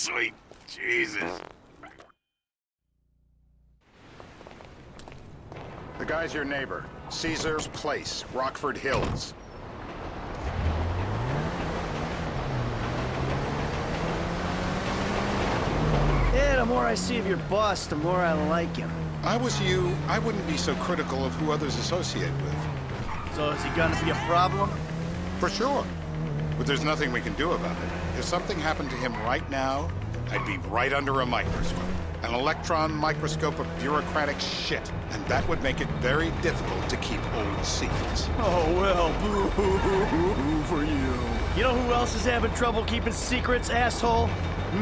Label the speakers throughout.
Speaker 1: sweet Jesus.
Speaker 2: The guy's your neighbor. Caesar's Place, Rockford Hills.
Speaker 3: Yeah, the more I see of your boss, the more I like him.
Speaker 2: I was you, I wouldn't be so critical of who others associate with.
Speaker 3: So is he gonna be a problem?
Speaker 2: For sure. But there's nothing we can do about it. If something happened to him right now, I'd be right under a microscope. An electron microscope of bureaucratic shit. And that would make it very difficult to keep old secrets.
Speaker 3: Oh, well, boo-hoo-hoo-hoo for you. You know who else is having trouble keeping secrets, asshole?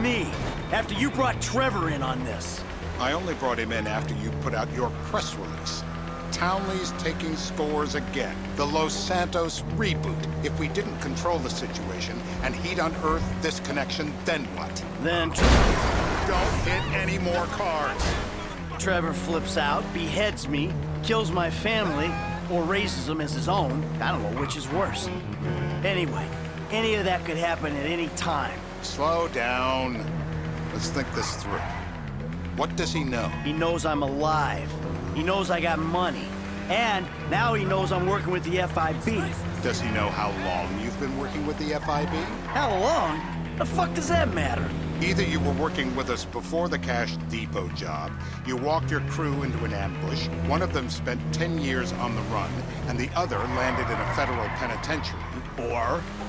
Speaker 3: Me. After you brought Trevor in on this.
Speaker 2: I only brought him in after you put out your press release. Townley's taking scores again. The Los Santos reboot. If we didn't control the situation and he'd unearthed this connection, then what?
Speaker 3: Then
Speaker 2: Don't hit any more cards.
Speaker 3: Trevor flips out, beheads me, kills my family, or raises them as his own. I don't know which is worse. Anyway, any of that could happen at any time.
Speaker 2: Slow down. Let's think this through. What does he know?
Speaker 3: He knows I'm alive. He knows I got money. And now he knows I'm working with the FIB.
Speaker 2: Does he know how long you've been working with the FIB?
Speaker 3: How long? The fuck does that matter?
Speaker 2: Either you were working with us before the Cash Depot job, you walked your crew into an ambush, one of them spent 10 years on the run, and the other landed in a federal penitentiary.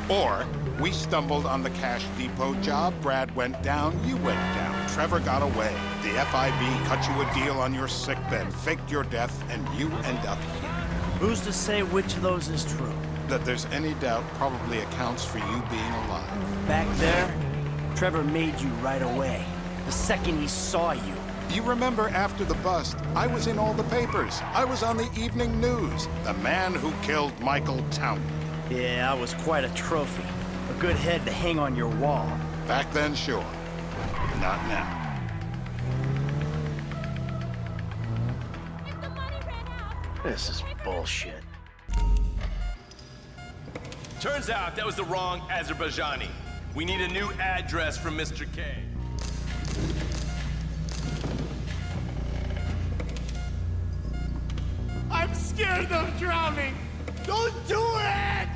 Speaker 2: Or we stumbled on the Cash Depot job, Brad went down, you went down, Trevor got away. The FIB cut you a deal on your sickbed, faked your death, and you end up here.
Speaker 3: Who's to say which of those is true?
Speaker 2: That there's any doubt probably accounts for you being alive.
Speaker 3: Back there, Trevor made you right away. The second he saw you.
Speaker 2: You remember after the bust, I was in all the papers. I was on the evening news. The man who killed Michael Townley.
Speaker 3: Yeah, I was quite a trophy. A good head to hang on your wall.
Speaker 2: Back then, sure. Not now.
Speaker 3: This is bullshit.
Speaker 4: Turns out that was the wrong Azerbaijani. We need a new address from Mr. K.
Speaker 1: I'm scared of drowning. Don't do it!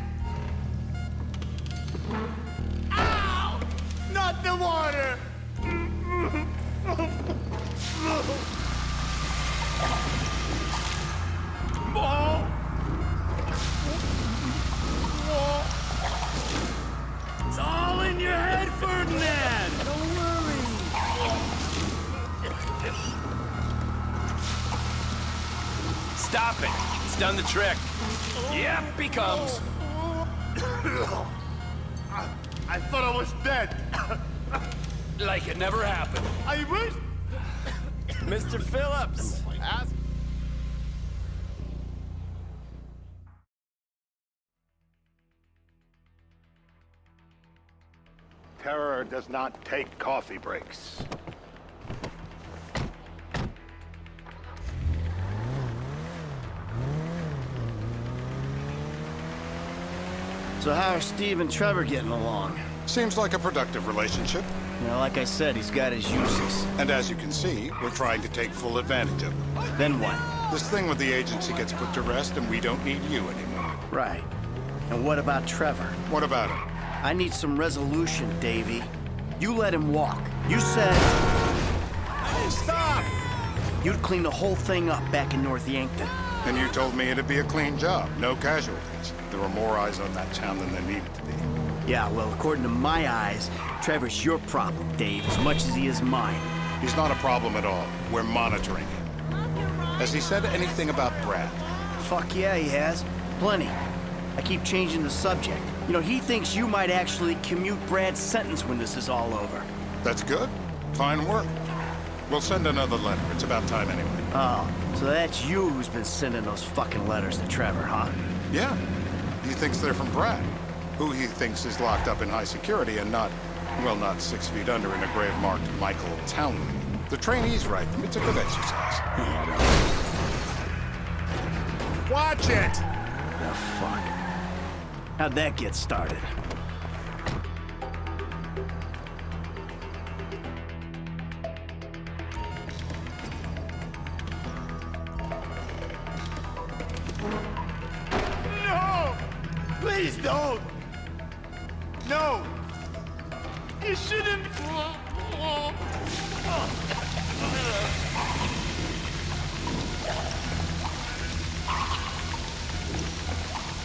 Speaker 1: Ow! Not the water! More! It's all in your head, Ferdinand! Don't worry!
Speaker 4: Stop it! It's done the trick. Yep, he comes.
Speaker 1: I thought I was dead.
Speaker 4: Like it never happened.
Speaker 1: I wish...
Speaker 4: Mr. Phillips, ask...
Speaker 2: Terror does not take coffee breaks.
Speaker 3: So how are Steve and Trevor getting along?
Speaker 2: Seems like a productive relationship.
Speaker 3: You know, like I said, he's got his uses.
Speaker 2: And as you can see, we're trying to take full advantage of it.
Speaker 3: Then what?
Speaker 2: This thing with the agency gets put to rest and we don't need you anymore.
Speaker 3: Right. And what about Trevor?
Speaker 2: What about him?
Speaker 3: I need some resolution, Davy. You let him walk. You said...
Speaker 2: Stop!
Speaker 3: You'd clean the whole thing up back in North Yankton.
Speaker 2: And you told me it'd be a clean job, no casualties. There were more eyes on that town than there needed to be.
Speaker 3: Yeah, well, according to my eyes, Trevor's your problem, Dave, as much as he is mine.
Speaker 2: He's not a problem at all. We're monitoring him. Has he said anything about Brad?
Speaker 3: Fuck yeah, he has. Plenty. I keep changing the subject. You know, he thinks you might actually commute Brad's sentence when this is all over.
Speaker 2: That's good. Fine work. We'll send another letter. It's about time anyway.
Speaker 3: Oh, so that's you who's been sending those fucking letters to Trevor, huh?
Speaker 2: Yeah. He thinks they're from Brad, who he thinks is locked up in high security and not, well, not 6 feet under in a grave marked Michael Townley. The trainees write them. It's a good exercise. Watch it!
Speaker 3: The fuck? How'd that get started? Please don't! No! You shouldn't...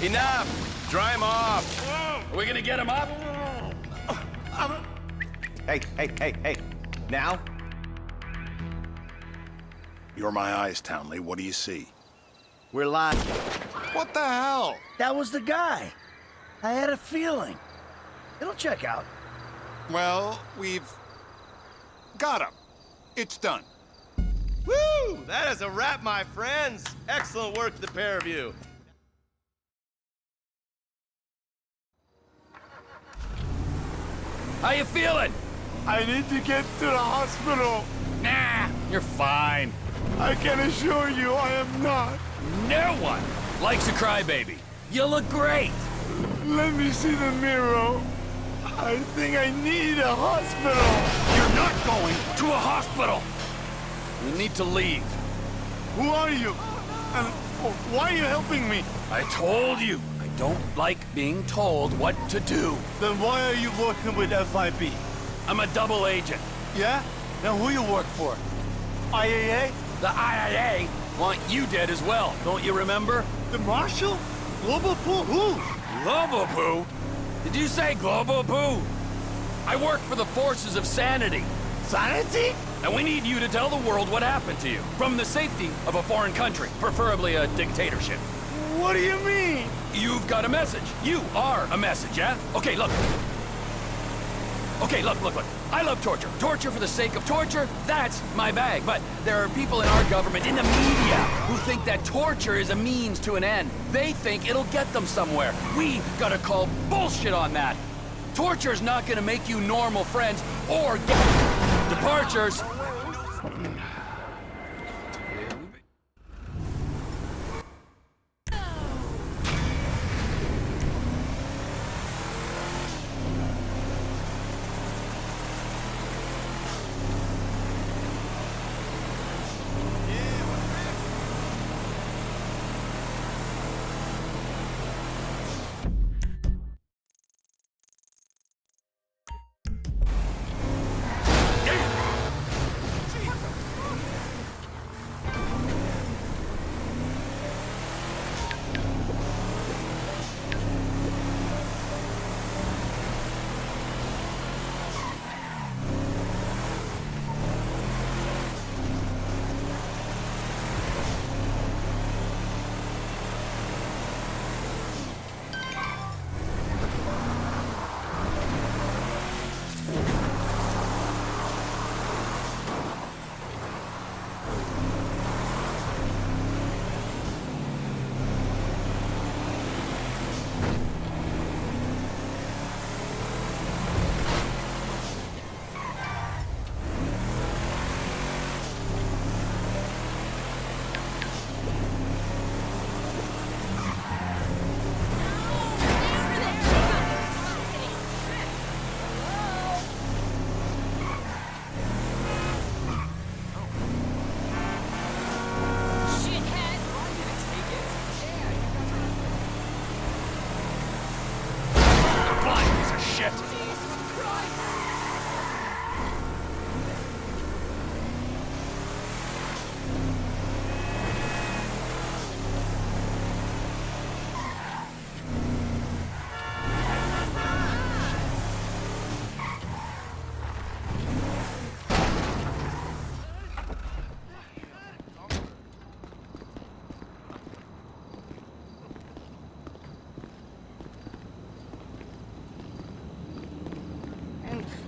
Speaker 4: Enough! Dry him off!
Speaker 1: Are we gonna get him up?
Speaker 5: Hey. Now?
Speaker 2: You're my eyes, Townley. What do you see?
Speaker 3: We're live.
Speaker 2: What the hell?
Speaker 3: That was the guy. I had a feeling. It'll check out.
Speaker 2: Well, we've got him. It's done.
Speaker 4: Woo! That is a wrap, my friends. Excellent work, the pair of you.
Speaker 1: How you feeling?
Speaker 3: I need to get to the hospital.
Speaker 1: Nah, you're fine.
Speaker 3: I can assure you I am not.
Speaker 1: No one likes a crybaby. You look great.
Speaker 3: Let me see the mirror. I think I need a hospital.
Speaker 1: You're not going to a hospital. You need to leave.
Speaker 3: Who are you? And why are you helping me?
Speaker 1: I told you, I don't like being told what to do.
Speaker 3: Then why are you working with FIB?
Speaker 1: I'm a double agent.
Speaker 3: Yeah? Now who you work for? IAA?
Speaker 1: The IAA want you dead as well, don't you remember?
Speaker 3: The Marshal? Global Pool? Who?
Speaker 1: Global Poo? Did you say Global Poo? I work for the Forces of Sanity.
Speaker 3: Sanity?
Speaker 1: And we need you to tell the world what happened to you. From the safety of a foreign country, preferably a dictatorship.
Speaker 3: What do you mean?
Speaker 1: You've got a message. You are a message, yeah? Okay, look. Okay, look. I love torture. Torture for the sake of torture, that's my bag. But there are people in our government, in the media, who think that torture is a means to an end. They think it'll get them somewhere. We gotta call bullshit on that. Torture's not gonna make you normal friends or get departures.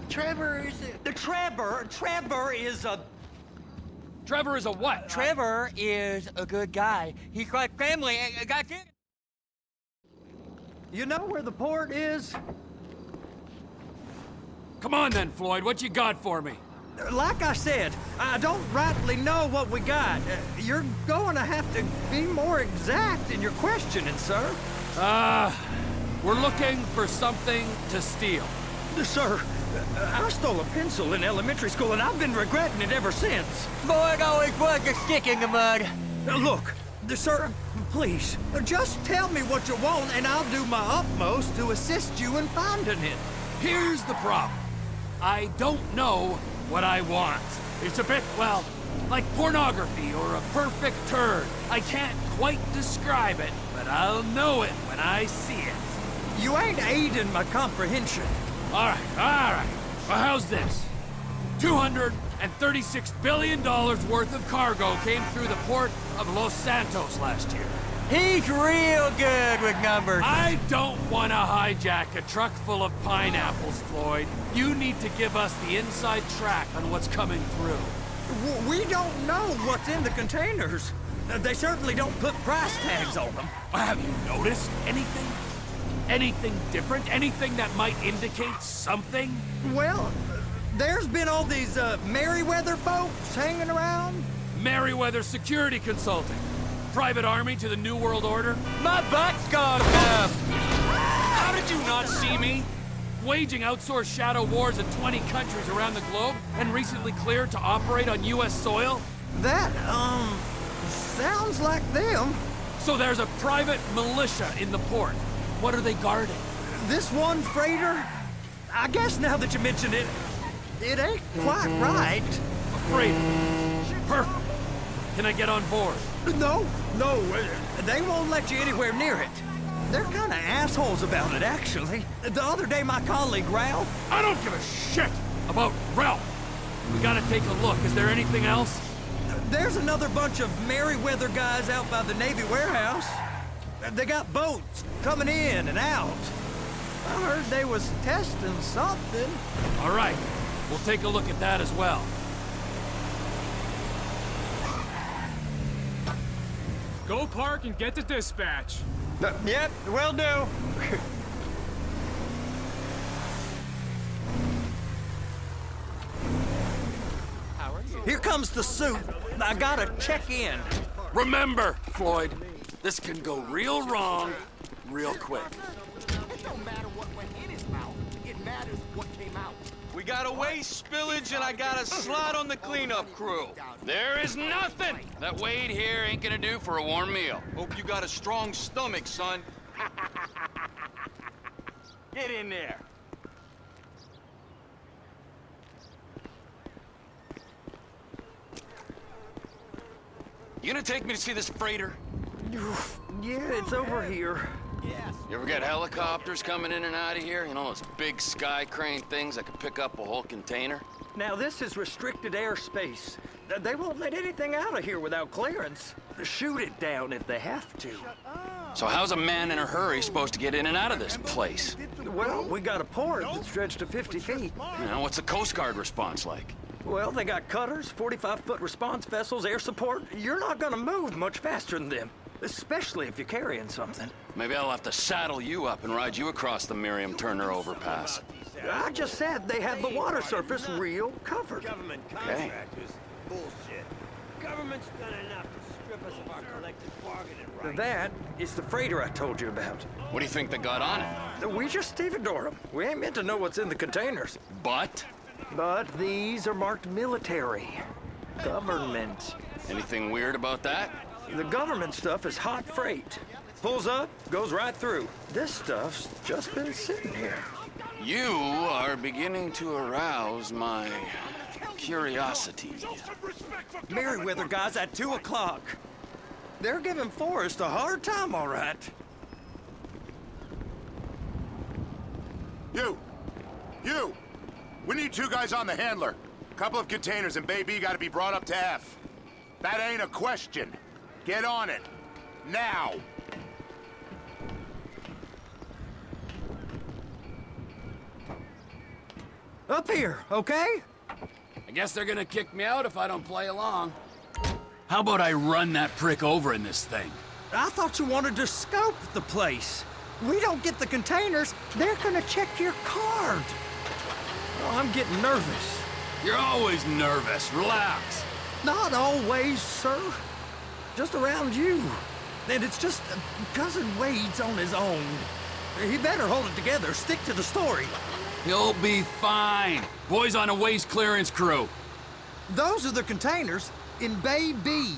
Speaker 6: Trevor is a...
Speaker 1: Trevor is a what?
Speaker 6: Trevor is a good guy. He's like family. I got kids.
Speaker 3: You know where the port is?
Speaker 1: Come on then, Floyd, what you got for me?
Speaker 6: Like I said, I don't rightly know what we got. You're going to have to be more exact in your questioning, sir.
Speaker 1: We're looking for something to steal.
Speaker 6: Sir, I stole a pencil in elementary school, and I've been regretting it ever since. Floyd always was a stick in the mud. Look, Sir, please, just tell me what you want and I'll do my utmost to assist you in finding it.
Speaker 1: Here's the problem. I don't know what I want. It's a bit, well, like pornography or a perfect turd. I can't quite describe it, but I'll know it when I see it.
Speaker 6: You ain't aiding my comprehension.
Speaker 1: All right. Well, how's this? $236 billion worth of cargo came through the port of Los Santos last year.
Speaker 6: He's real good with numbers.
Speaker 1: I don't want to hijack a truck full of pineapples, Floyd. You need to give us the inside track on what's coming through.
Speaker 6: We don't know what's in the containers. They certainly don't put price tags on them.
Speaker 1: Have you noticed anything? Anything different? Anything that might indicate something?
Speaker 6: Well, there's been all these Merryweather folks hanging around.
Speaker 1: Merryweather Security Consulting. Private army to the New World Order.
Speaker 6: My butt's gone numb.
Speaker 1: How did you not see me? Waging outsourced shadow wars in 20 countries around the globe and recently cleared to operate on U.S. soil?
Speaker 6: That, sounds like them.
Speaker 1: So there's a private militia in the port. What are they guarding?
Speaker 6: This one freighter? I guess now that you mention it, it ain't quite right.
Speaker 1: Afraid. Perfect. Can I get on board?
Speaker 6: No, they won't let you anywhere near it. They're kind of assholes about it, actually. The other day, my colleague, Ralph...
Speaker 1: I don't give a shit about Ralph. We gotta take a look. Is there anything else?
Speaker 6: There's another bunch of Merryweather guys out by the Navy warehouse. They got boats coming in and out. I heard they was testing something.
Speaker 1: All right. We'll take a look at that as well.
Speaker 7: Go park and get to dispatch.
Speaker 6: Yep, will do. Here comes the suit. I gotta check in.
Speaker 1: Remember, Floyd, this can go real wrong real quick.
Speaker 8: It don't matter what went in his mouth. It matters what came out.
Speaker 9: We got a waste spillage and I got a slot on the cleanup crew.
Speaker 1: There is nothing that Wade here ain't gonna do for a warm meal.
Speaker 9: Hope you got a strong stomach, son. Get in there.
Speaker 1: You gonna take me to see this freighter?
Speaker 6: Yeah, it's over here.
Speaker 1: You ever get helicopters coming in and out of here? You know, those big sky crane things that can pick up a whole container?
Speaker 6: Now, this is restricted airspace. They won't let anything out of here without clearance. Shoot it down if they have to.
Speaker 1: So how's a man in a hurry supposed to get in and out of this place?
Speaker 6: Well, we got a port that's stretched to 50 feet.
Speaker 1: You know, what's the Coast Guard response like?
Speaker 6: Well, they got cutters, 45-foot response vessels, air support. You're not gonna move much faster than them, especially if you're carrying something.
Speaker 1: Maybe I'll have to saddle you up and ride you across the Miriam Turner overpass.
Speaker 6: I just said they had the water surface real covered.
Speaker 10: Government
Speaker 1: Okay.
Speaker 10: contractors. Bullshit. Government's done enough to strip us of our collective bargaining rights.
Speaker 6: That is the freighter I told you about.
Speaker 1: What do you think they got on it?
Speaker 6: We just stevedore them. We ain't meant to know what's in the containers.
Speaker 1: But?
Speaker 6: But these are marked military. Government.
Speaker 1: Anything weird about that?
Speaker 6: The government stuff is hot freight. Pulls up, goes right through. This stuff's just been sitting here.
Speaker 1: You are beginning to arouse my curiosity.
Speaker 6: Merryweather guys at 2 o'clock. They're giving Forrest a hard time, all right.
Speaker 2: You! We need 2 guys on the handler. Couple of containers and Baby gotta be brought up to F. That ain't a question. Get on it. Now!
Speaker 6: Up here, okay?
Speaker 1: I guess they're gonna kick me out if I don't play along. How about I run that prick over in this thing?
Speaker 6: I thought you wanted to scope the place. We don't get the containers, they're gonna check your card. Oh, I'm getting nervous.
Speaker 1: You're always nervous. Relax.
Speaker 6: Not always, sir. Just around you. And it's just Cousin Wade's on his own. He better hold it together, stick to the story.
Speaker 1: He'll be fine. Boys on a waste clearance crew.
Speaker 6: Those are the containers in Bay B.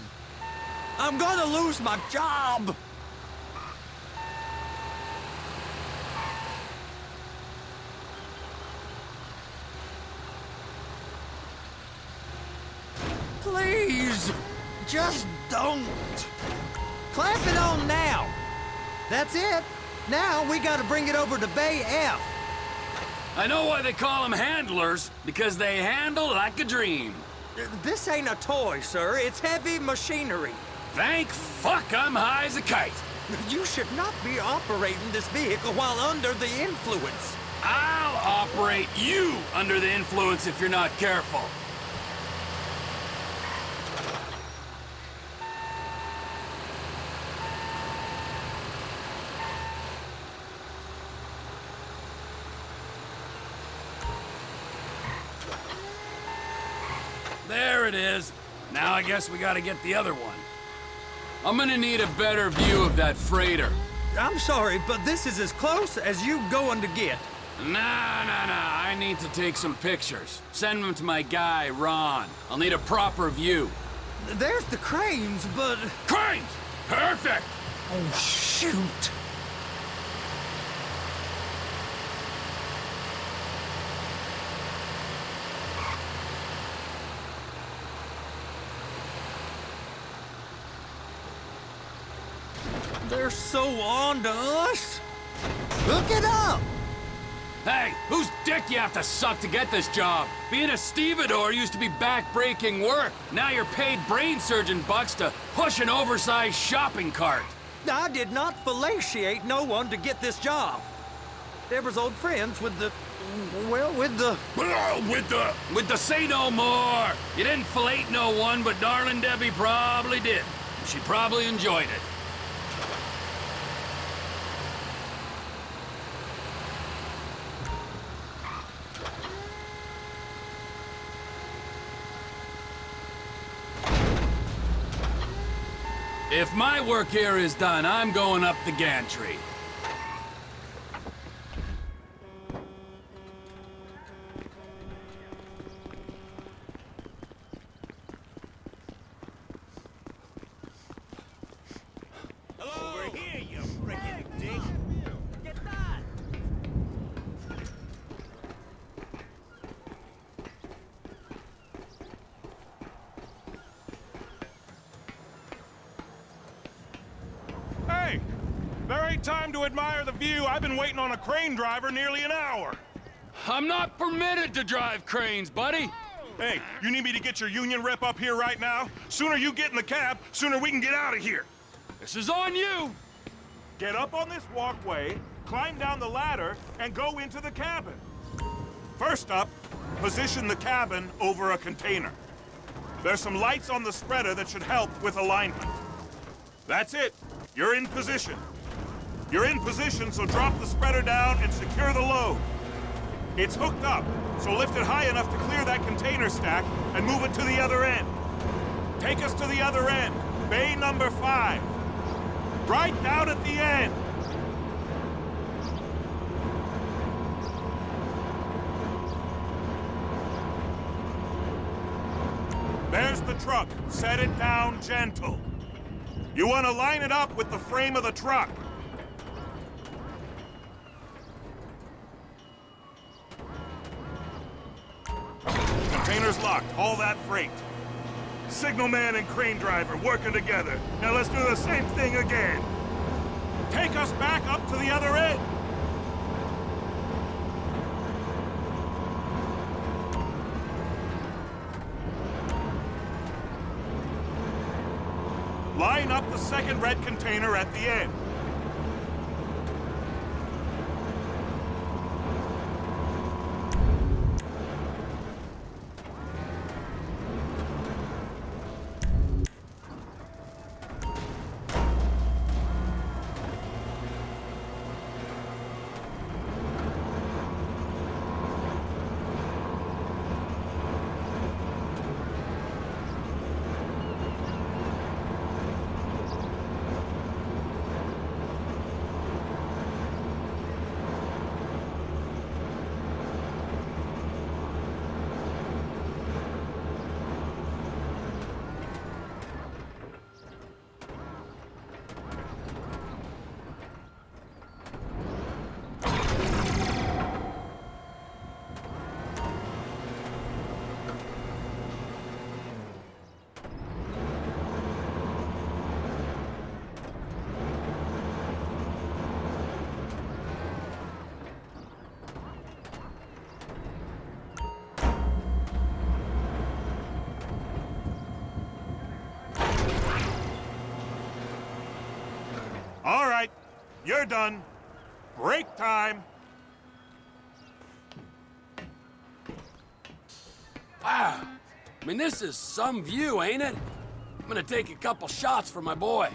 Speaker 6: I'm gonna lose my job! Please, just don't. Clamp it on now. That's it. Now we gotta bring it over to Bay F.
Speaker 1: I know why they call them handlers, because they handle like a dream.
Speaker 6: This ain't a toy, sir. It's heavy machinery.
Speaker 1: Thank fuck I'm high as a kite.
Speaker 6: You should not be operating this vehicle while under the influence.
Speaker 1: I'll operate you under the influence if you're not careful. There it is. Now I guess we gotta get the other one. I'm gonna need a better view of that freighter.
Speaker 6: I'm sorry, but this is as close as you going to get.
Speaker 1: Nah. I need to take some pictures. Send them to my guy, Ron. I'll need a proper view.
Speaker 6: There's the cranes, but...
Speaker 1: Cranes! Perfect!
Speaker 6: Oh, shoot! They're so on to us. Look it up!
Speaker 1: Hey, whose dick you have to suck to get this job? Being a stevedore used to be back-breaking work. Now you're paid brain surgeon bucks to push an oversized shopping cart.
Speaker 6: I did not fellatiate no one to get this job. Deborah's old friends with the... well, with the...
Speaker 1: With the say no more. You didn't fillet no one, but darling Debbie probably did. She probably enjoyed it. If my work here is done, I'm going up the gantry.
Speaker 10: Over here, you frickin' dick! Get that!
Speaker 11: Hey! There ain't time to admire the view. I've been waiting on a crane driver nearly an hour.
Speaker 1: I'm not permitted to drive cranes, buddy.
Speaker 11: Hey, you need me to get your union rep up here right now? Sooner you get in the cab, sooner we can get out of here.
Speaker 1: This is on you.
Speaker 11: Get up on this walkway, climb down the ladder, and go into the cabin. First up, position the cabin over a container. There's some lights on the spreader that should help with alignment. That's it. You're in position. You're in position, so drop the spreader down and secure the load. It's hooked up, so lift it high enough to clear that container stack and move it to the other end. Take us to the other end, bay number 5. Right down at the end. There's the truck. Set it down gentle. You want to line it up with the frame of the truck. Container's locked. Haul that freight. Signalman and crane driver working together. Now let's do the same thing again. Take us back up to the other end. Line up the second red container at the end. All right, you're done. Break time.
Speaker 1: Wow. I mean, this is some view, ain't it? I'm gonna take a couple shots for my boy.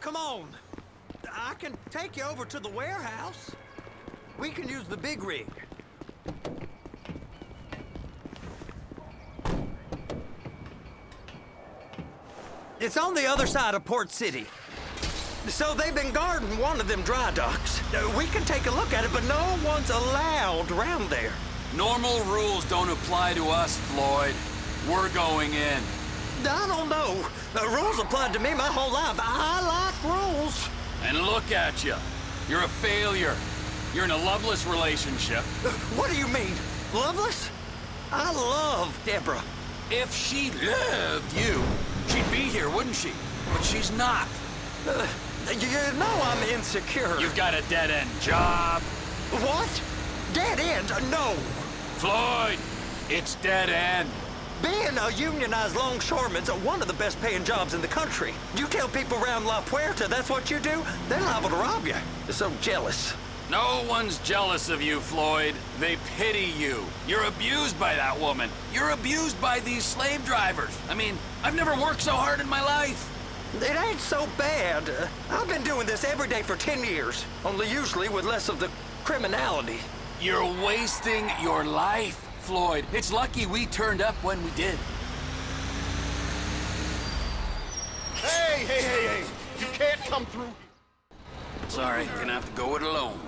Speaker 6: Come on. I can take you over to the warehouse. We can use the big rig. It's on the other side of Port City. So they've been guarding one of them dry docks. We can take a look at it, but no one's allowed around there.
Speaker 1: Normal rules don't apply to us, Floyd. We're going in.
Speaker 6: I don't know. The rules applied to me my whole life. I like rules.
Speaker 1: And look at you. You're a failure. You're in a loveless relationship.
Speaker 6: What do you mean? Loveless? I love Deborah.
Speaker 1: If she loved you, she'd be here, wouldn't she? But she's not.
Speaker 6: You know I'm insecure.
Speaker 1: You've got a dead-end job.
Speaker 6: What? Dead end? No.
Speaker 1: Floyd, it's dead end.
Speaker 6: Being a unionized longshoreman's one of the best paying jobs in the country. You tell people around La Puerta that's what you do, they're liable to rob you. They're so jealous.
Speaker 1: No one's jealous of you, Floyd. They pity you. You're abused by that woman. You're abused by these slave drivers. I mean, I've never worked so hard in my life.
Speaker 6: It ain't so bad. I've been doing this every day for 10 years, only usually with less of the criminality.
Speaker 1: You're wasting your life, Floyd. It's lucky we turned up when we did.
Speaker 2: Hey! You can't come through.
Speaker 1: Sorry, gonna have to go it alone.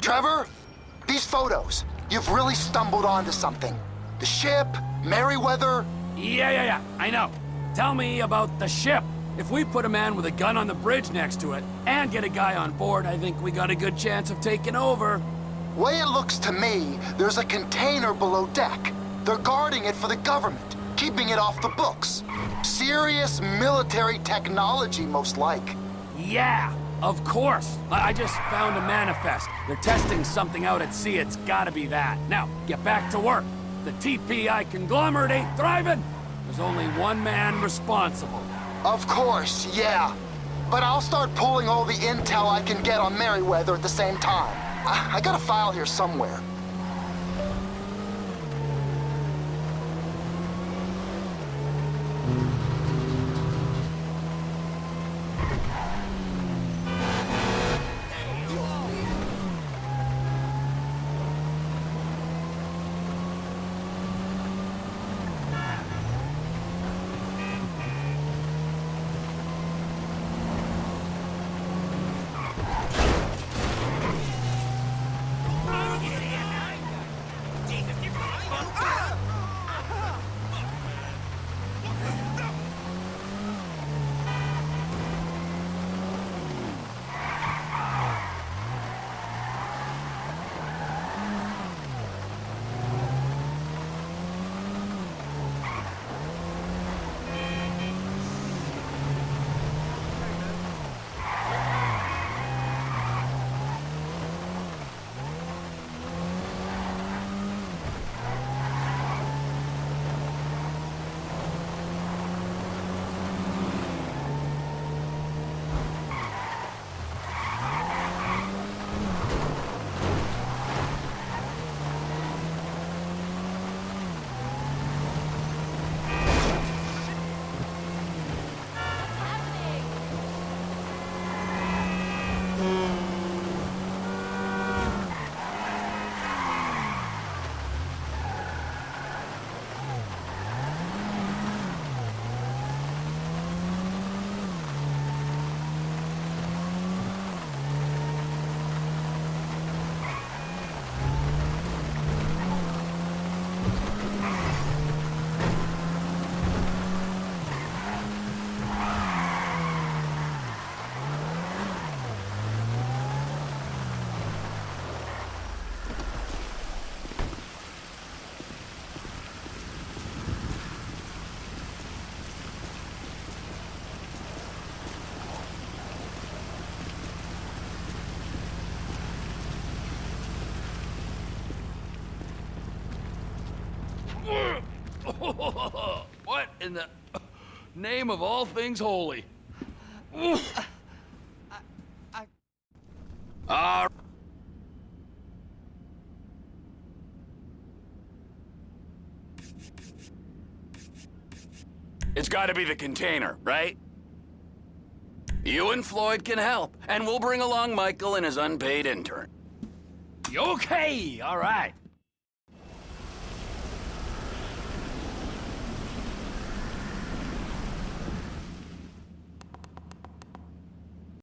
Speaker 12: Trevor, these photos, you've really stumbled onto something. The ship, Merryweather.
Speaker 1: Yeah, I know. Tell me about the ship. If we put a man with a gun on the bridge next to it and get a guy on board, I think we got a good chance of taking over.
Speaker 12: Way it looks to me, there's a container below deck. They're guarding it for the government, keeping it off the books. Serious military technology, most like.
Speaker 1: Yeah, of course. I just found a manifest. They're testing something out at sea. It's gotta be that. Now, get back to work. The TPI conglomerate ain't thriving. There's only one man responsible.
Speaker 12: Of course, yeah. But I'll start pulling all the intel I can get on Merryweather at the same time. I got a file here somewhere.
Speaker 1: What in the name of all things holy? It's gotta be the container, right? You and Floyd can help, and we'll bring along Michael and his unpaid intern. Okay, all right.